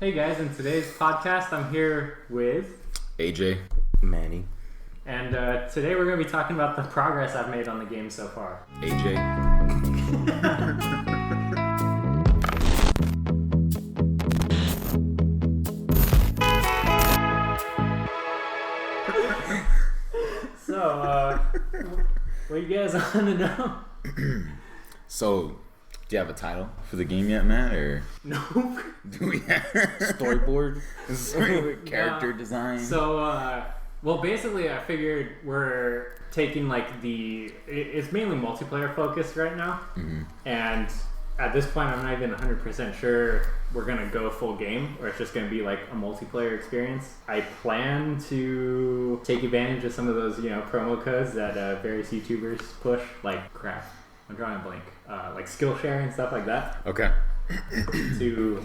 Hey guys, in today's podcast, I'm here with AJ. Manny. And today we're going to be talking about the progress I've made on the game so far. AJ. So, what you guys want to know? So, do you have a title for the game yet, Matt? Or No. do we have Storyboard? character design? So, well, basically, I figured we're taking it's mainly multiplayer focused right now. Mm-hmm. And at this point, I'm not even 100% sure we're going to go full game or it's just going to be like a multiplayer experience. I plan to take advantage of some of those, promo codes that various YouTubers push, like crap. I'm drawing a blank. Like Skillshare and stuff like that. Okay. To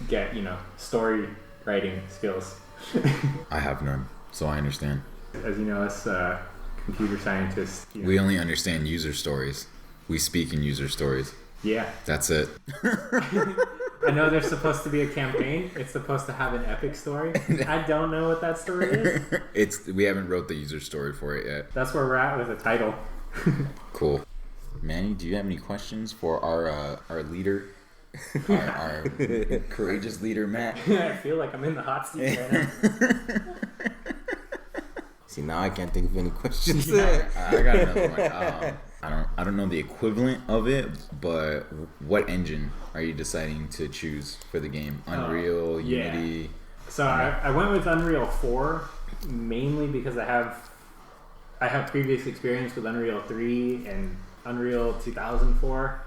get, story writing skills. I have none, so I understand. As you know, us computer scientists. We only understand user stories. We speak in user stories. Yeah. That's it. I know there's supposed to be a campaign. It's supposed to have an epic story. I don't know what that story is. We haven't wrote the user story for it yet. That's where we're at with the title. Cool. Manny, do you have any questions for our leader, our courageous leader, Matt? I feel like I'm in the hot seat right now. See, now I can't think of any questions. I got another one. I don't know the equivalent of it, but what engine are you deciding to choose for the game? Unreal, Unity? So I went with Unreal 4 mainly because I have previous experience with Unreal 3 and Unreal 2004.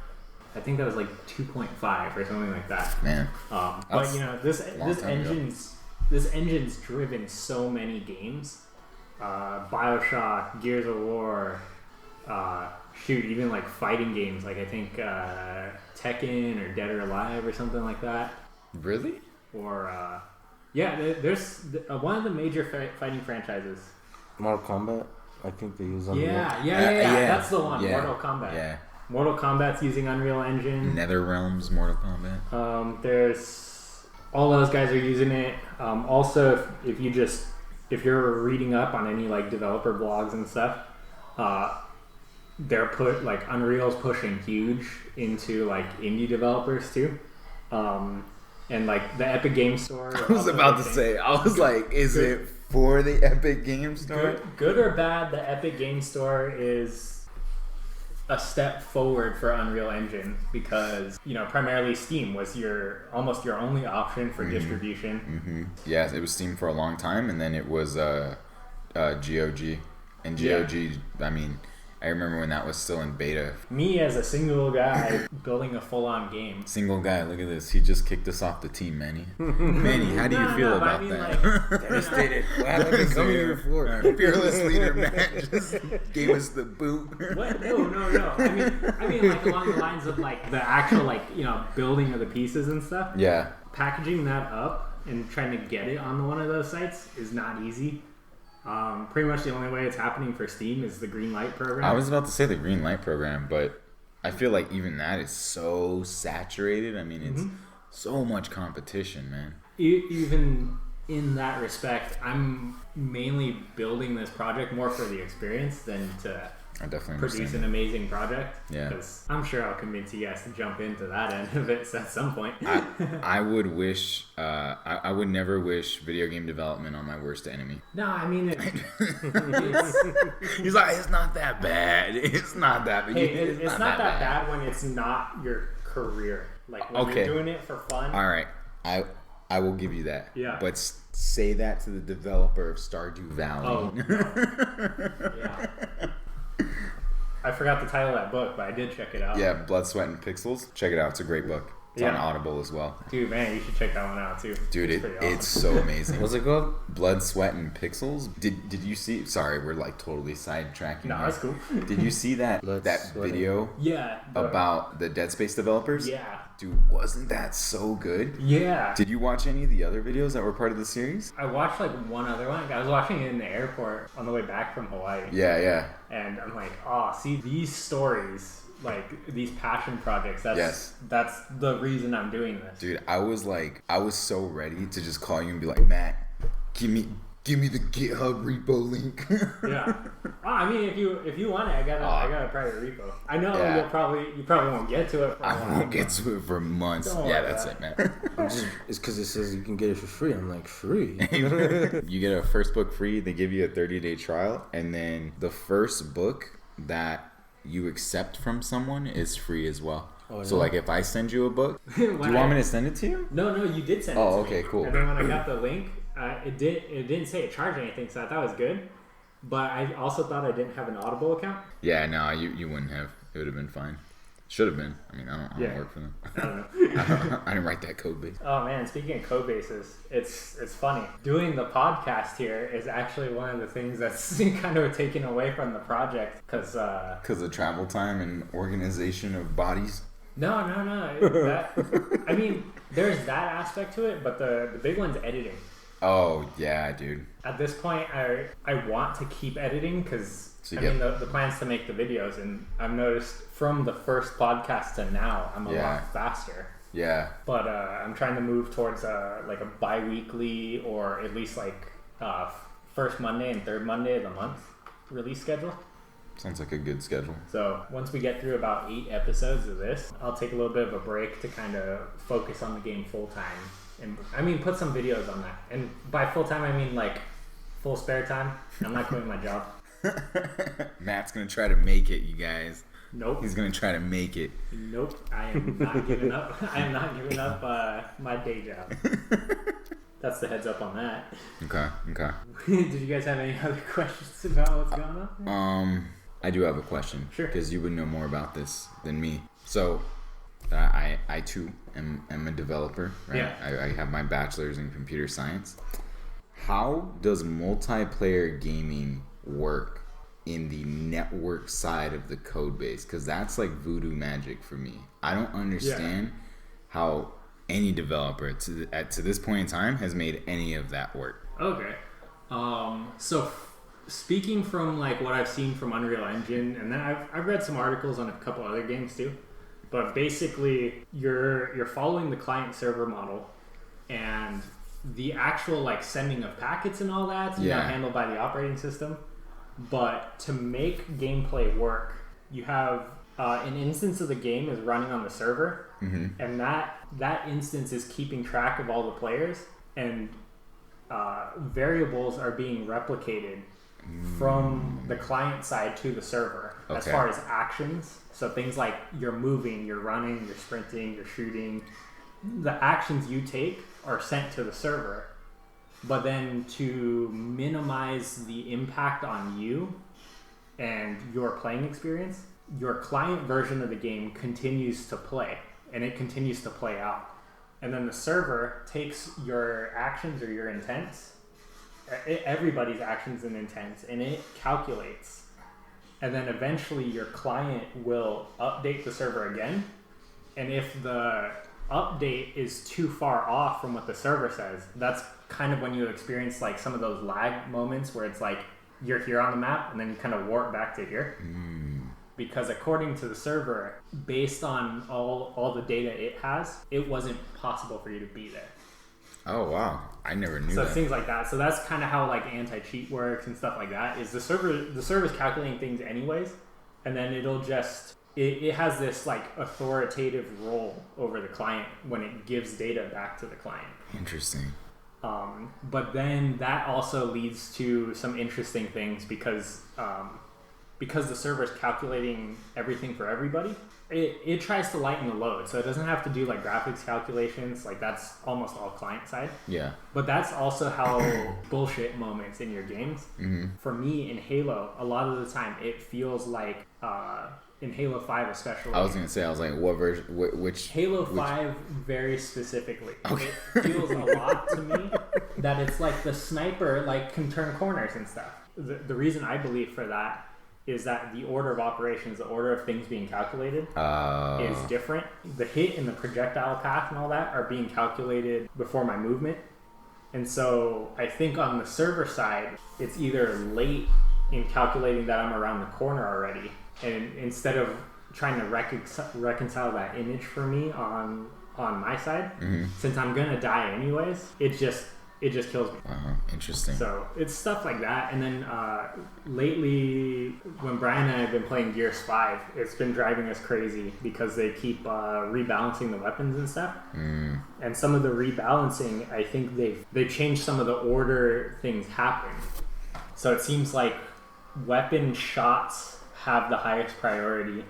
I think that was like 2.5 or something like that. Man, but this engine's driven so many games. BioShock, Gears of War, even like fighting games, like I think Tekken or Dead or Alive or something like that. Really? Or there's one of the major fighting franchises. Mortal Kombat. I think they use Unreal. Yeah. That's the one. Yeah. Mortal Kombat. Yeah. Mortal Kombat's using Unreal Engine. NetherRealm's Mortal Kombat. There's all those guys are using it. Also, if you're reading up on any like developer blogs and stuff, Unreal's pushing huge into like indie developers too. And like the Epic Game Store. I was about to say, I was like, is it for the Epic Game Store? Good or bad, the Epic Game Store is a step forward for Unreal Engine because, primarily Steam was almost your only option for distribution. Mm-hmm. Yeah, it was Steam for a long time, and then it was GOG. And GOG, I mean, I remember when that was still in beta. Me as a single guy building a full-on game. Single guy, look at this. He just kicked us off the team, Manny. Manny, how do you feel about that? Devastated. What happened coming here for? Fearless leader Matt just gave us the boot. What? No. I mean, like along the lines of like the actual building of the pieces and stuff. Yeah. Packaging that up and trying to get it on one of those sites is not easy. Pretty much the only way it's happening for Steam is the green light program. I was about to say the green light program, but I feel like even that is so saturated. I mean, it's so much competition, man. Even in that respect, I'm mainly building this project more for the experience than to I definitely produce an amazing project. Yeah. Because I'm sure I'll convince you guys to jump into that end of it at some point. I would wish, I would never wish video game development on my worst enemy. No, I mean, He's like, it's not that bad. It's not that bad. It's not that bad when it's not your career. Like when you're doing it for fun. All right. I will give you that. Yeah. But say that to the developer of Stardew Valley. Oh, no. Yeah. I forgot the title of that book, but I did check it out. Yeah, Blood, Sweat, and Pixels. Check it out. It's a great book. It's on Audible as well. Dude, man, you should check that one out too. Dude, it's so amazing. What's it called? Blood, Sweat, and Pixels. Did you see? Sorry, we're like totally sidetracking. No, that's cool. Did you see that video? Yeah. About the Dead Space developers? Yeah. Dude, wasn't that so good? Yeah. Did you watch any of the other videos that were part of the series? I watched like one other one. I was watching it in the airport on the way back from Hawaii. Yeah. And I'm like, see, these stories like these passion projects. Yes. That's the reason I'm doing this. Dude, I was so ready to just call you and be like, Matt, give me the GitHub repo link. Yeah. Oh, I mean, if you want it, I got a private repo. I know you probably won't get to it. I won't get to it for months. Yeah, that's it, man. It's because it says you can get it for free. I'm like, free? You get a first book free. They give you a 30-day trial, and then the first book that you accept from someone is free as well. Oh, so, like, if I send you a book, do you want me to send it to you? No, you did send it to me. Oh, okay, cool. And then when I got the link, it didn't say it charged anything, so I thought it was good. But I also thought I didn't have an Audible account. Yeah, no, you wouldn't have. It would have been fine. Should have been. I mean, I don't work for them. I don't know. I didn't write that code base. Oh man, speaking of code bases, it's funny. Doing the podcast here is actually one of the things that's kind of taken away from the project because of travel time and organization of bodies. No. I mean, there's that aspect to it, but the big one's editing. Oh yeah, dude. At this point, I want to keep editing because the plan's to make the videos, and I've noticed from the first podcast to now, I'm a lot faster. Yeah. But I'm trying to move towards like a bi-weekly or at least like first Monday and third Monday of the month release schedule. Sounds like a good schedule. So once we get through about 8 episodes of this, I'll take a little bit of a break to kind of focus on the game full time. And I mean, put some videos on that. And by full time, I mean like full spare time. I'm not quitting my job. Matt's gonna try to make it, you guys. Nope. He's gonna try to make it. Nope. I am not giving up. I am not giving up my day job. That's the heads up on that. Okay. Did you guys have any other questions about what's going on? I do have a question. Sure. Because you would know more about this than me. So, I too am a developer, right? Yeah. I have my bachelor's in computer science. How does multiplayer gaming work in the network side of the code base? Because that's like voodoo magic for me. I don't understand how any developer to this point in time has made any of that work. Okay. So speaking from like what I've seen from Unreal Engine, and then I've read some articles on a couple other games too, but basically you're following the client server model, and the actual like sending of packets and all that's handled by the operating system. But to make gameplay work, you have an instance of the game is running on the server, and that instance is keeping track of all the players, and variables are being replicated from the client side to the server as far as actions. So things like you're moving, you're running, you're sprinting, you're shooting. The actions you take are sent to the server. But then to minimize the impact on you and your playing experience, your client version of the game continues to play, and it continues to play out. And then the server takes your actions or your intents, everybody's actions and intents, and it calculates. And then eventually your client will update the server again. And if the update is too far off from what the server says, that's kind of when you experience like some of those lag moments where it's like you're here on the map and then you kind of warp back to here. Because according to the server, based on all the data it has, it wasn't possible for you to be there. Oh wow, I never knew so that. Things like that. So that's kind of how like anti-cheat works and stuff like that. Is the server's calculating things anyways, and then it'll just it has this like authoritative role over the client when it gives data back to the client. Interesting. But then that also leads to some interesting things because the server's calculating everything for everybody. It tries to lighten the load, so it doesn't have to do like graphics calculations. Like that's almost all client side. Yeah. But that's also how bullshit moments in your games. For me in Halo, a lot of the time it feels like in Halo 5 especially. I was gonna say, what version? Which Halo 5 very specifically. Okay. It feels a lot to me that it's like the sniper like can turn corners and stuff. The reason I believe for that is that the order of operations, the order of things being calculated is different. The hit and the projectile path and all that are being calculated before my movement. And so I think on the server side, it's either late in calculating that I'm around the corner already, and instead of trying to reconcile that image for me on my side. Since I'm gonna die anyways, it just kills me. Interesting. So it's stuff like that. And then lately, when Brian and I have been playing Gears 5, it's been driving us crazy because they keep rebalancing the weapons and stuff. And some of the rebalancing, I think they've changed some of the order things happen. So it seems like weapon shots have the highest priority,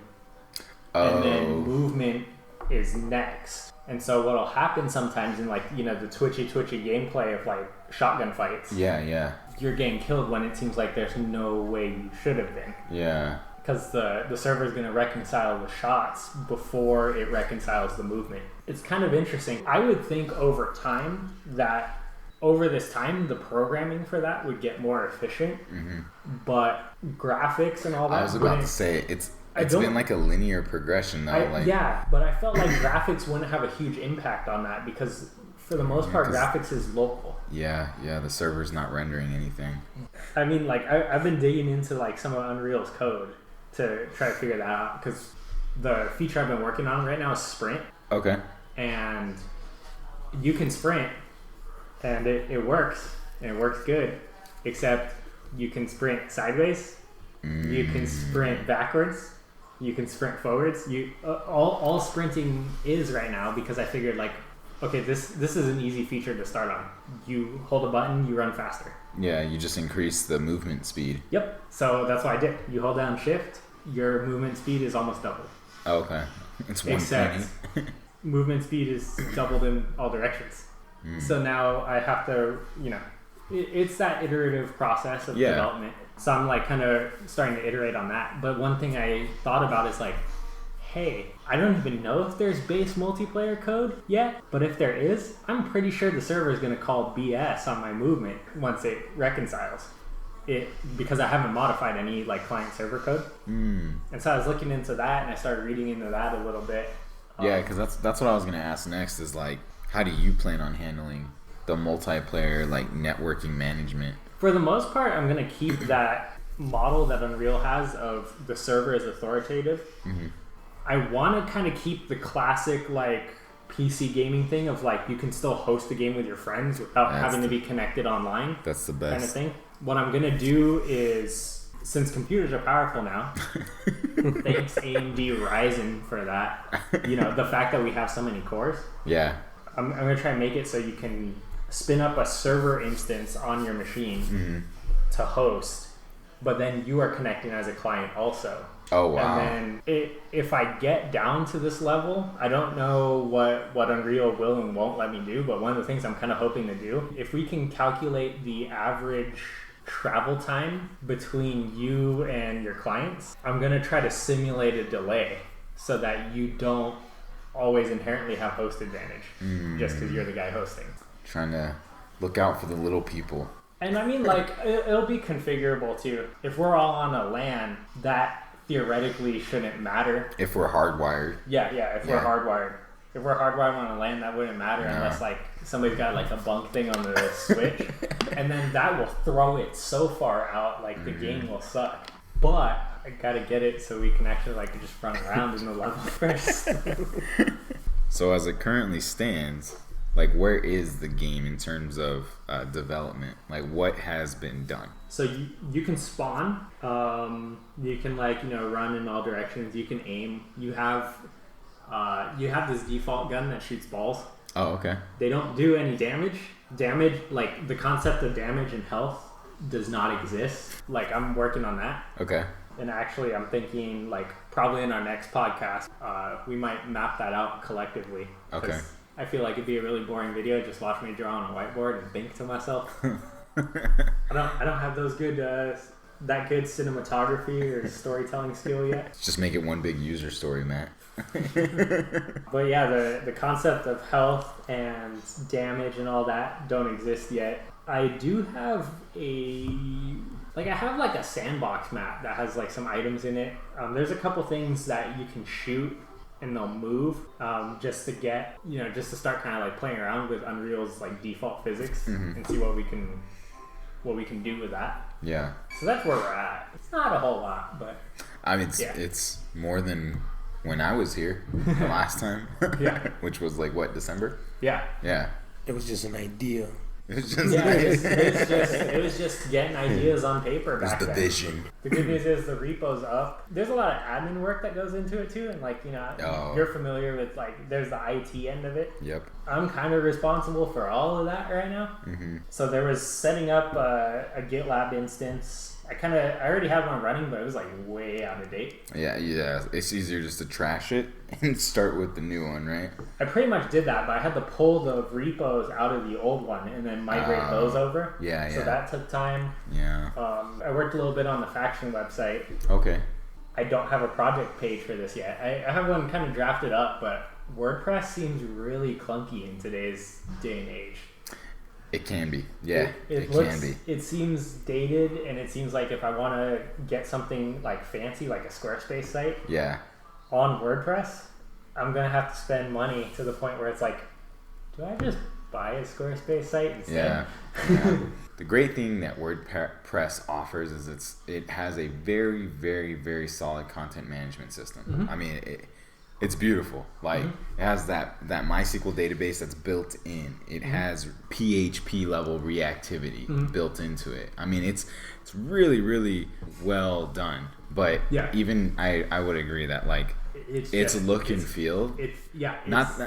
and then movement is next. And so what'll happen sometimes in, like, you know, the twitchy gameplay of like shotgun fights, you're getting killed when it seems like there's no way you should have been, because the server is going to reconcile the shots before it reconciles the movement. It's kind of interesting. I would think over this time the programming for that would get more efficient, but graphics and all that, I was about to say it's been like a linear progression though. But I felt like graphics wouldn't have a huge impact on that because for the most part graphics is local. The server's not rendering anything. I mean, like, I've been digging into like some of Unreal's code to try to figure that out, because the feature I've been working on right now is sprint. Okay. And you can sprint and it works, and it works good, except you can sprint sideways, you can sprint backwards, you can sprint forwards. All sprinting is right now, because I figured, like, okay, this is an easy feature to start on. You hold a button, you run faster. Yeah, you just increase the movement speed. Yep. So that's what I did. You hold down shift, your movement speed is almost doubled. Oh, okay. It's 120. Except movement speed is doubled in all directions. So now I have to, you know, it's that iterative process of development. So I'm like kind of starting to iterate on that. But one thing I thought about is like, hey, I don't even know if there's base multiplayer code yet, but if there is, I'm pretty sure the server is going to call BS on my movement once it reconciles it, because I haven't modified any like client server code. And so I was looking into that, and I started reading into that a little bit. Yeah, because that's what I was going to ask next is, like, how do you plan on handling the multiplayer, like, networking management? For the most part, I'm going to keep that model that Unreal has of the server as authoritative. I want to kind of keep the classic, like, PC gaming thing of, like, you can still host a game with your friends without having to be connected online. That's the best. Kind of thing. What I'm going to do is, since computers are powerful now, thanks AMD Ryzen for that, you know, the fact that we have so many cores. Yeah. I'm going to try and make it so you can spin up a server instance on your machine to host, but then you are connecting as a client also. Oh, wow. And then if I get down to this level, I don't know what Unreal will and won't let me do, but one of the things I'm kind of hoping to do, if we can calculate the average travel time between you and your clients, I'm going to try to simulate a delay so that you don't always inherently have host advantage just because you're the guy hosting. Trying to look out for the little people. And I mean, like, it'll be configurable too. If we're all on a LAN, that theoretically shouldn't matter. If we're hardwired. If we're hardwired. If we're hardwired on a LAN, that wouldn't matter unless, like, somebody's got, like, a bunk thing on the switch. And then that will throw it so far out, like, the game will suck. But I gotta get it so we can actually, like, just run around in the level first. So as it currently stands, like, where is the game in terms of development? Like, what has been done? So you can spawn. You can, like, you know, run in all directions. You can aim. You have this default gun that shoots balls. Oh, okay. They don't do any damage. Damage, like, the concept of damage and health does not exist. Like, I'm working on that. Okay. And actually, I'm thinking, like, probably in our next podcast, we might map that out collectively. Okay. I feel like it'd be a really boring video. Just watch me draw on a whiteboard and think to myself. I don't have those good that good cinematography or storytelling skill yet. Just make it one big user story, Matt. But yeah, the concept of health and damage and all that don't exist yet. I do have I have like a sandbox map that has like some items in it. There's a couple things that you can shoot and they'll move just to get, you know, just to start kind of like playing around with Unreal's like default physics and see what we can do with that. Yeah. So that's where we're at. It's not a whole lot, but I mean, it's more than when I was here the last time. Yeah. Which was like, what, December? Yeah. Yeah. It was just an idea. It was just, it was just getting ideas on paper it was back the then. vision. The good news is the repo's up. There's a lot of admin work that goes into it too, and like, you know, you're familiar with like there's the IT end of it. Yep. I'm kind of responsible for all of that right now. Mm-hmm. So there was setting up a GitLab instance. I already have one running, but it was like way out of date. Yeah. It's easier just to trash it and start with the new one, right? I pretty much did that, but I had to pull the repos out of the old one and then migrate those over. Yeah. So that took time. Yeah. I worked a little bit on the faction website. Okay. I don't have a project page for this yet. I have one kind of drafted up, but WordPress seems really clunky in today's day and age. It can be. Yeah, it looks, can be. It seems dated, and it seems like if I want to get something like fancy, like a Squarespace site, on WordPress, I'm going to have to spend money to the point where it's like, do I just buy a Squarespace site instead? Yeah. The great thing that WordPress offers is it has a very, very, very solid content management system. Mm-hmm. I mean, it's beautiful. Like, it has that MySQL database that's built in. It has PHP level reactivity built into it. I mean, it's really, really well done. But even I would agree that like it's look and feel.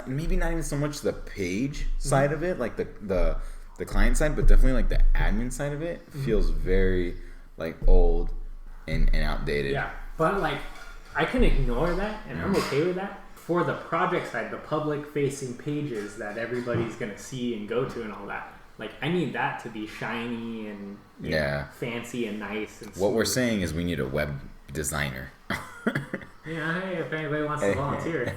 Maybe not even so much the page side of it, like the client side, but definitely like the admin side of it feels very like old and outdated. Yeah, but like I can ignore that, and I'm okay with that. For the project side, the public-facing pages that everybody's gonna see and go to and all that, like I need that to be shiny and you know, fancy and nice. And what we're saying is we need a web designer. Yeah, hey, if anybody wants to volunteer,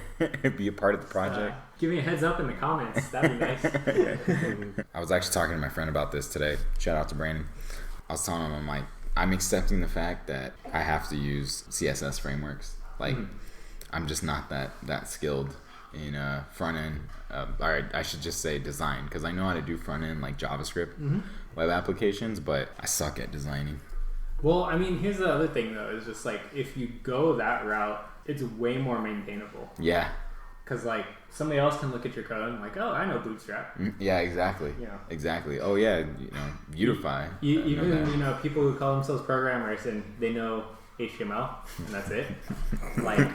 be a part of the project. Give me a heads up in the comments. That'd be nice. I was actually talking to my friend about this today. Shout out to Brandon. I was telling him, I'm like, I'm accepting the fact that I have to use CSS frameworks. Like, I'm just not that skilled in front end. Or I should just say design, because I know how to do front end like JavaScript web applications, but I suck at designing. Well, I mean, here's the other thing though. Is just like if you go that route, it's way more maintainable. Yeah. Because like somebody else can look at your code and like, oh, I know Bootstrap. Yeah, exactly. Yeah. Exactly. Oh yeah, you know, Beautify. Even you know people who call themselves programmers and they know HTML and that's it. Like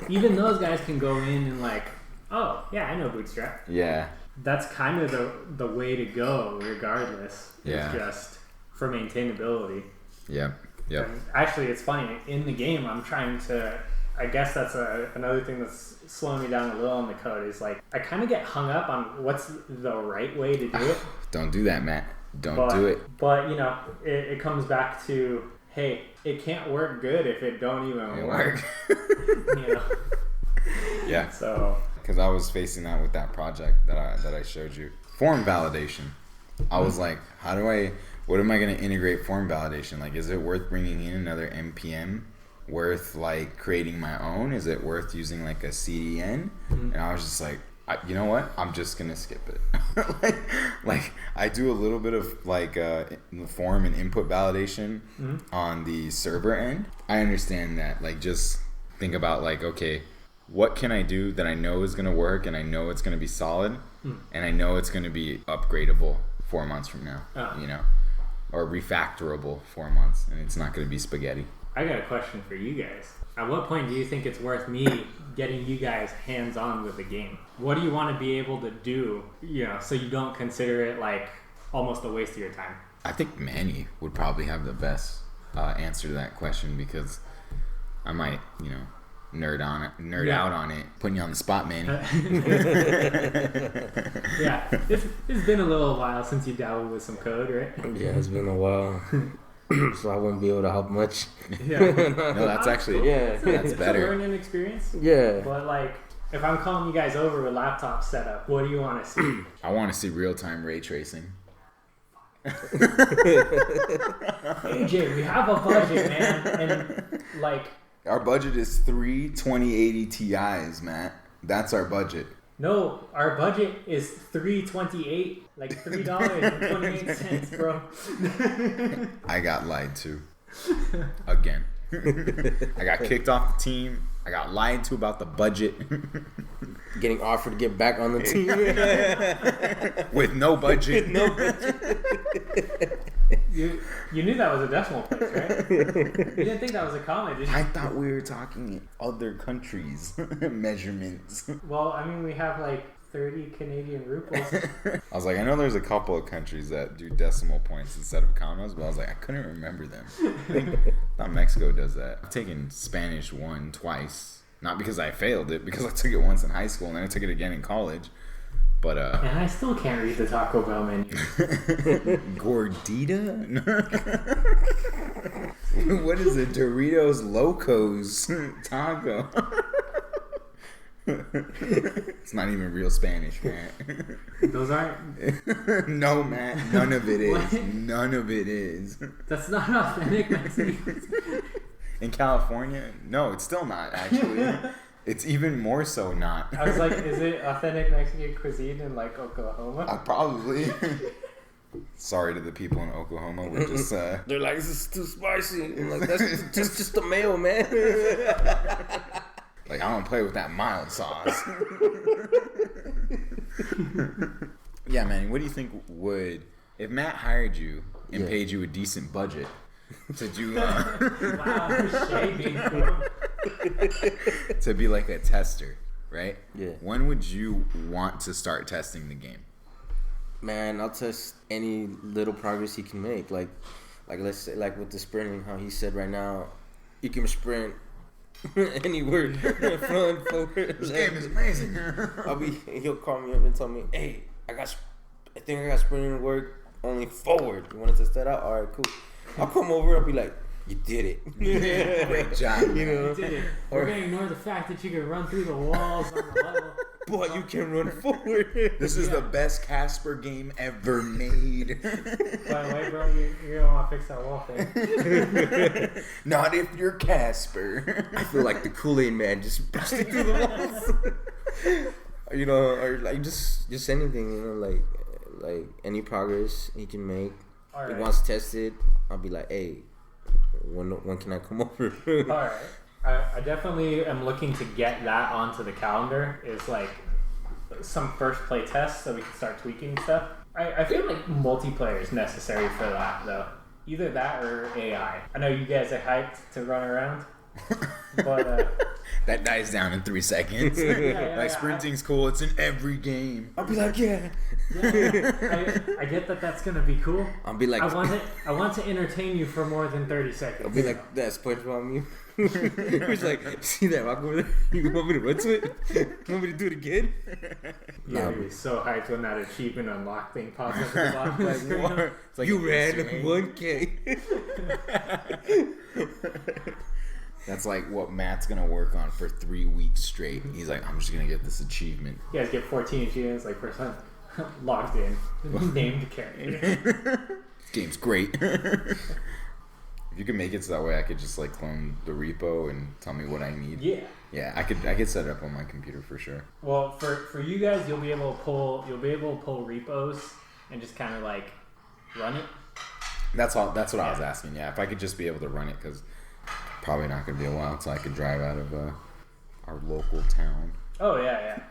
even those guys can go in and like, oh yeah, I know Bootstrap. Yeah. That's kind of the way to go, regardless. Yeah. It's just for maintainability. Yeah. Yep. And actually, it's funny. In the game, I'm trying to. I guess that's another thing that's slowing me down a little in the code is like I kind of get hung up on what's the right way to do it. Don't do that, Matt. Don't do it. But you know, it comes back to hey, it can't work good if it don't even work. You know. Yeah. So. Because I was facing that with that project that I showed you, form validation. I was like, what am I going to integrate form validation? Like, is it worth bringing in another NPM? Worth like creating my own? Is it worth using like a CDN? And I was just like, you know what? I'm just gonna skip it. like I do a little bit of like form and input validation on the server end. I understand that. Like just think about like, okay, what can I do that I know is gonna work and I know it's gonna be solid and I know it's gonna be upgradable 4 months from now, you know, or refactorable 4 months, and it's not gonna be spaghetti. I got a question for you guys. At what point do you think it's worth me getting you guys hands-on with the game? What do you want to be able to do, you know, so you don't consider it like almost a waste of your time? I think Manny would probably have the best answer to that question because I might, you know, nerd out on it. Putting you on the spot, Manny. Yeah, it's been a little while since you dabbled with some code, right? Yeah, it's been a while. So I wouldn't be able to help much. Yeah. No, that's actually cool. that's better. It's a learning experience. Yeah. But like, if I'm calling you guys over with laptop setup, what do you want to see? I want to see real-time ray tracing. AJ, we have a budget, man, and like our budget is 3 2080 Ti's, Matt. That's our budget. No, our budget is $3.28, like $3.28, bro. I got lied to. Again. I got kicked off the team. I got lied to about the budget. Getting offered to get back on the team. With no budget. You knew that was a decimal place, right? You didn't think that was a comma, did you? I thought we were talking other countries' measurements. Well, I mean, we have like 30 Canadian rupees. I was like, I know there's a couple of countries that do decimal points instead of commas, but I was like, I couldn't remember them. I thought Mexico does that. I've taken Spanish 1 twice. Not because I failed it, because I took it once in high school and then I took it again in college. But and I still can't read the Taco Bell menu. Gordita? What is it? Doritos Locos Taco. It's not even real Spanish, Matt. Those aren't. No, Matt. None of it is. None of it is. That's not authentic Mexican. In California? No, it's still not, actually. It's even more so not. I was like, is it authentic Mexican cuisine in like Oklahoma? Probably. Sorry to the people in Oklahoma. We're just They're like, this is too spicy. I'm like, that's just the mayo, man. like, I don't play with that mild sauce. Yeah, man. What do you think would, if Matt hired you and paid you a decent budget to do Wow, shading. to be like a tester, right? Yeah. When would you want to start testing the game? Man, I'll test any little progress he can make. Like let's say, like with the sprinting, how he said right now, you can sprint anywhere, front, forward. This game is amazing. He'll call me up and tell me, hey, I think I got sprinting to work only forward. You want to test that out? All right, cool. I'll come over. I'll be like, you did it. Great job. You know, You did it. We're gonna ignore the fact that you can run through the walls on the level. but you can run forward. This is the best Casper game ever made. By the way, bro, you're gonna want to fix that wall thing. Not if you're Casper. I feel like the Kool-Aid man just busted through the walls. You know, or like just anything. You know, like any progress he can make. All He right. wants tested. I'll be like, hey, when can I come over? All right. I definitely am looking to get that onto the calendar. Is like some first play tests so we can start tweaking stuff. I feel like multiplayer is necessary for that though. Either that or AI. I know you guys are hyped to run around, but That dies down in 3 seconds. yeah, Sprinting's cool. It's in every game. I'll be like, yeah. I get that that's gonna be cool. I'll be like, I want to entertain you for more than 30 seconds. I'll be like, that SpongeBob meme. He's like, see that rock over there? You want me to run to it? You want me to do it again? Yeah, you'd be so hyped when that achievement unlock thing pops up at the bottom of the Like, screen. what? It's like You an ran Easter egg. 1K. That's like what Matt's gonna work on for 3 weeks straight. He's like, I'm just gonna get this achievement. You guys get 14 achievements, like first time logged in, named character. This game's great. If you could make it so that way I could just like clone the repo and tell me what I need. Yeah. Yeah, I could set it up on my computer for sure. Well, for you guys, you'll be able to pull repos and just kind of like run it. That's all. That's what I was asking. Yeah, if I could just be able to run it, because probably not gonna be a while until I could drive out of our local town. Oh yeah.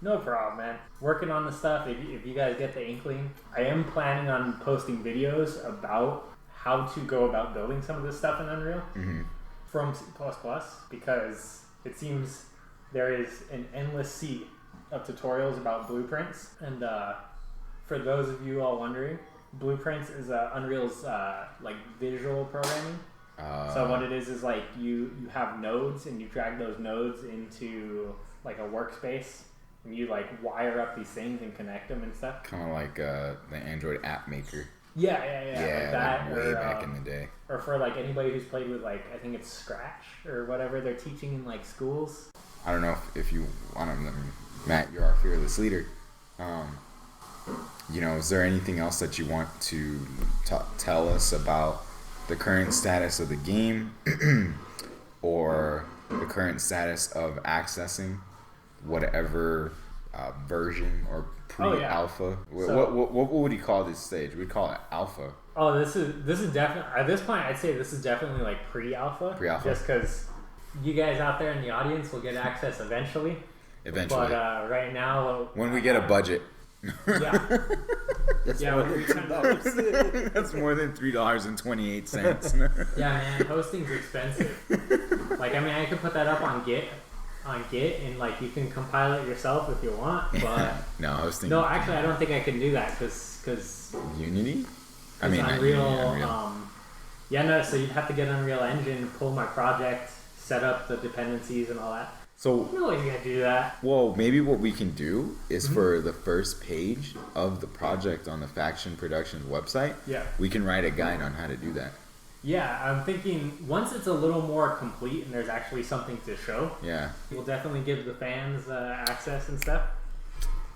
No problem, man. Working on the stuff. If you guys get the inkling, I am planning on posting videos about how to go about building some of this stuff in Unreal from C++, because it seems there is an endless sea of tutorials about blueprints. And for those of you all wondering, blueprints is Unreal's like visual programming. So what it is like you have nodes and you drag those nodes into like a workspace and you like wire up these things and connect them and stuff. Kind of like the Android app maker. Yeah. Yeah, Like that, like way or, back in the day. Or for like anybody who's played with like, I think it's Scratch or whatever they're teaching in like schools. I don't know if you, I don't know, Matt, you're our fearless leader. You know, is there anything else that you want to tell us about the current status of the game or the current status of accessing whatever version or pre-alpha? So, what would you call this stage? We'd call it alpha. Oh, this is definitely at this point. I'd say this is definitely like pre-alpha. Pre-alpha. Just because you guys out there in the audience will get access eventually. Eventually. But right now, when we get a budget. Yeah. That's Yeah, more we than $10. That's more than $3.28. Yeah, man, hosting's expensive. Like, I mean, I could put that up on Git, and like you can compile it yourself if you want. But no, hosting. no, actually, I don't think I can do that because Unity. I mean, Unreal. Unreal. Yeah, no. So you'd have to get Unreal Engine, pull my project, set up the dependencies and all that. So No way you're gonna do that. well, maybe what we can do is for the first page of the project on the Faction Productions website, Yeah. we can write a guide on how to do that. Yeah, I'm thinking once it's a little more complete and there's actually something to show, Yeah, we'll definitely give the fans access and stuff.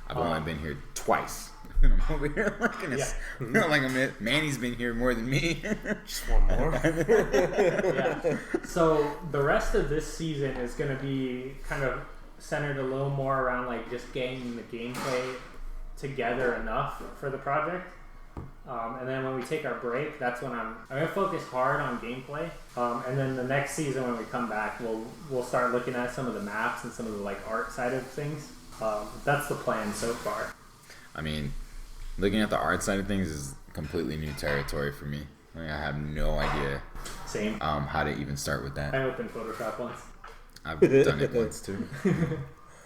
I've only been here twice. I'm over here like Manny's been here more than me. Just one more. Yeah. So the rest of this season is going to be kind of centered a little more around like just getting the gameplay together enough for the project. And then when we take our break, that's when I'm going to focus hard on gameplay. And then the next season when we come back, we'll start looking at some of the maps and some of the like art side of things. That's the plan so far. I mean, looking at the art side of things is completely new territory for me. Like, I have no idea Same. how to even start with that. I opened Photoshop once. I've done it once too.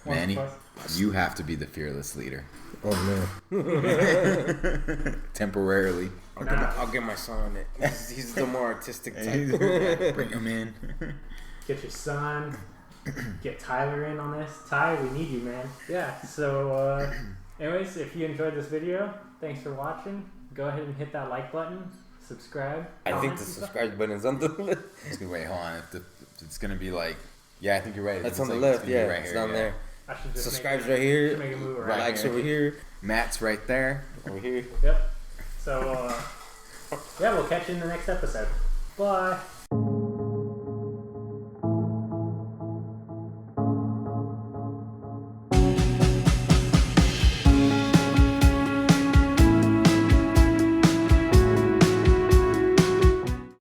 Manny, Once. you have to be the fearless leader. Oh no. Temporarily. I'll get my son on it. He's the more artistic type. Bring him in. Get your son. Get Tyler in on this. Ty, we need you, man. Yeah. So, anyways, if you enjoyed this video, thanks for watching. Go ahead and hit that like button. Subscribe. I think comment the and stuff. subscribe button's on the left. Wait, hold on. It's gonna be like, yeah, I think you're right. That's It's on the like- left, it's gonna be yeah. right It's here, down yeah. there. I should just Subscribe's make right here. Should make it move around. Likes here. over here. Matt's right there. Over here. Yep. So, yeah, we'll catch you in the next episode. Bye.